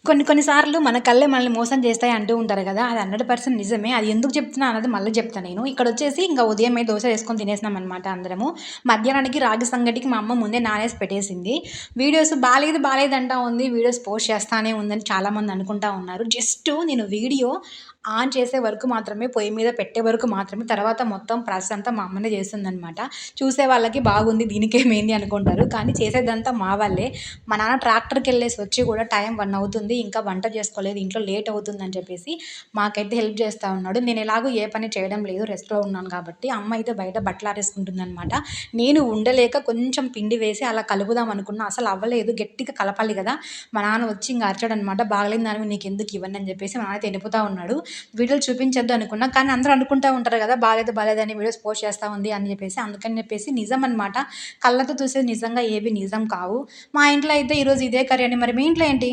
కొన్ని సార్లు మన కళ్ళే మనల్ని మోసం చేస్తాయి అంటూ ఉంటారు కదా! అది 100% నిజమే. అది ఎందుకు చెప్తున్నా అన్నది మళ్ళీ చెప్తా నేను. ఇక్కడొచ్చేసి ఇంక ఉదయమే దోస వేసుకొని తినేసినామనమాట అందరము. మధ్యాహ్నానికి రాగి సంగటికి మా అమ్మ ముందే నానేసి పెట్టేసింది. వీడియోస్ బాలేదు అంటా ఉంది. వీడియోస్ పోస్ట్ చేస్తానే ఉందని చాలామంది అనుకుంటా ఉన్నారు. జస్ట్ నేను వీడియో ఆన్ చేసే వరకు మాత్రమే, పొయ్యి మీద పెట్టే వరకు మాత్రమే. తర్వాత మొత్తం ప్రాసెస్ అంతా మా అమ్మనే చేస్తుందనమాట. చూసే వాళ్ళకి బాగుంది దీనికేమైంది అనుకుంటారు. కానీ చేసేదంతా మా వాళ్ళే. మా నాన్న ట్రాక్టర్‌కెళ్ళేసి వచ్చి కూడా టైం 1 అవుతుంది. ఇంకా వంట చేసుకోలేదు. ఇంట్లో లేట్ అవుతుందని చెప్పేసి మాకైతే హెల్ప్ చేస్తా ఉన్నాడు. నేను ఎలాగో ఏ పని చేయడం లేదు. రెస్ట్‌లో ఉన్నాను కాబట్టి. అమ్మ అయితే బయట బట్టలారేసుకుంటుందనమాట. నేను ఉండలేక కొంచెం పిండి వేసి అలా కలుపుదాం అనుకున్నా. అసలు అవ్వలేదు. గట్టిగా కలపాలి కదా! మా నాన్న వచ్చి ఇంక అరిచాడనమాట. బాగలేని దానివి నీకెందుకు ఇవన్నీ అని చెప్పేసి మా నాన్న అయితే వెళ్ళిపోతా ఉన్నాడు. వీడియోలు చూపించొద్దు అనుకున్నా. కానీ అందరూ అనుకుంటా ఉంటారు కదా! బాలేదని వీడియోస్ పోస్ట్ చేస్తా ఉంది అని చెప్పేసి. అందుకని చెప్పేసి నిజం అనమాట. కళ్ళతో చూసేది నిజంగా ఏవి నిజం కావు. మా ఇంట్లో అయితే ఈరోజు ఇదే కర్రీ అండి. మరి మీ ఇంట్లో ఏంటి?